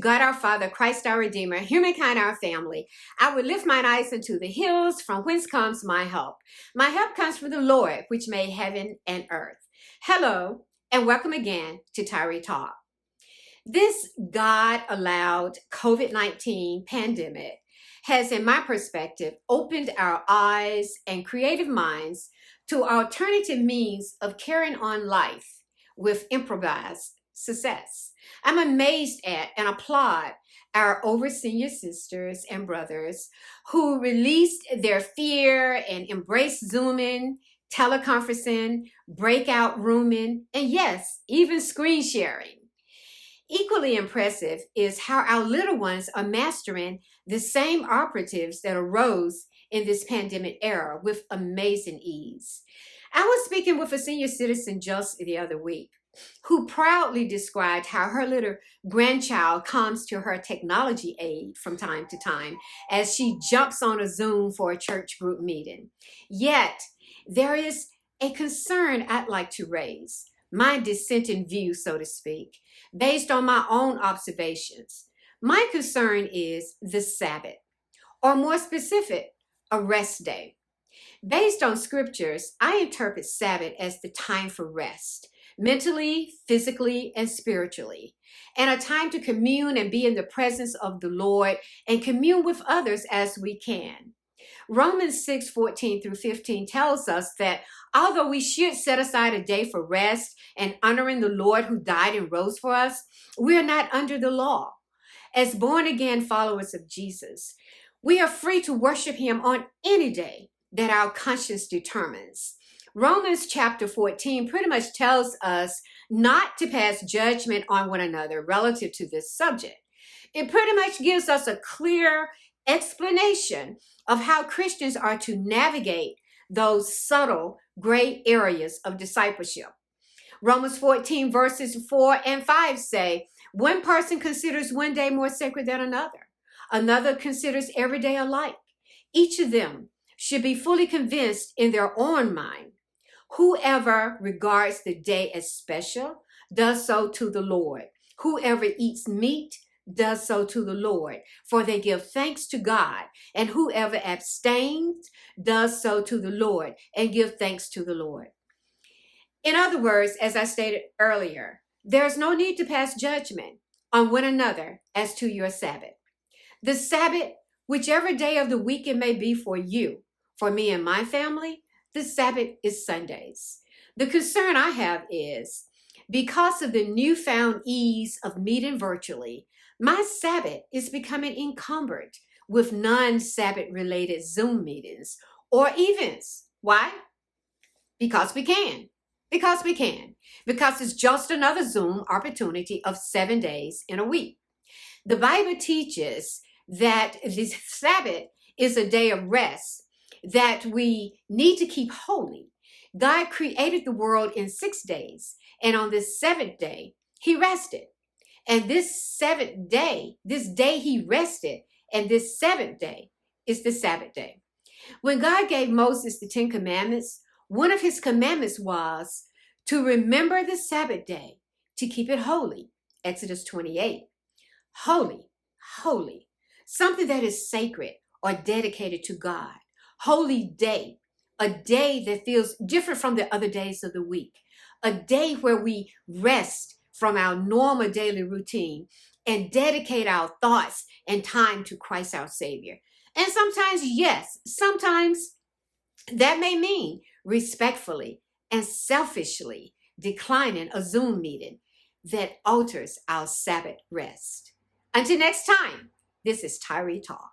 God our Father, Christ our Redeemer, humankind our family, I will lift mine eyes unto the hills, from whence comes my help. My help comes from the Lord, which made heaven and earth. Hello, and welcome again to Tyreetalk. This God-allowed COVID-19 pandemic has, in my perspective, opened our eyes and creative minds to alternative means of carrying on life with improvised success. I'm amazed at and applaud our over-senior sisters and brothers who released their fear and embraced Zooming, teleconferencing, breakout rooming, and yes, even screen sharing. Equally impressive is how our little ones are mastering the same operatives that arose in this pandemic era with amazing ease. I was speaking with a senior citizen just the other week who proudly described how her little grandchild comes to her technology aid from time to time as she jumps on a Zoom for a church group meeting. Yet, there is a concern I'd like to raise, my dissenting view, so to speak, based on my own observations. My concern is the Sabbath, or more specific, a rest day. Based on scriptures, I interpret Sabbath as the time for rest, mentally, physically, and spiritually, and a time to commune and be in the presence of the Lord and commune with others as we can. Romans 6:14 through 15 tells us that although we should set aside a day for rest and honoring the Lord who died and rose for us, we are not under the law. As born-again followers of Jesus, we are free to worship him on any day that our conscience determines. Romans chapter 14 pretty much tells us not to pass judgment on one another relative to this subject. It pretty much gives us a clear explanation of how Christians are to navigate those subtle gray areas of discipleship. Romans 14 verses 4 and 5 say, one person considers one day more sacred than another. Another considers every day alike. Each of them should be fully convinced in their own mind. Whoever regards the day as special does so to the Lord. Whoever eats meat does so to the Lord, for they give thanks to God. And whoever abstains does so to the Lord and give thanks to the Lord. In other words, as I stated earlier, there is no need to pass judgment on one another as to your Sabbath. The Sabbath, whichever day of the week it may be for you, for me and my family, the Sabbath is Sundays. The concern I have is, because of the newfound ease of meeting virtually, my Sabbath is becoming encumbered with non-Sabbath related Zoom meetings or events. Why? Because we can. Because we can. Because it's just another Zoom opportunity of 7 days in a week. The Bible teaches that the Sabbath is a day of rest that we need to keep holy. God created the world in 6 days, and on this seventh day, he rested. And this seventh day, this day he rested, and this seventh day is the Sabbath day. When God gave Moses the 10 commandments, one of his commandments was to remember the Sabbath day, to keep it holy. Exodus 28. Holy, holy, something that is sacred or dedicated to God. Holy day, a day that feels different from the other days of the week. A day where we rest from our normal daily routine and dedicate our thoughts and time to Christ our Savior. And sometimes, yes, sometimes that may mean respectfully and selfishly declining a Zoom meeting that alters our Sabbath rest. Until next time, this is Tyreetalk.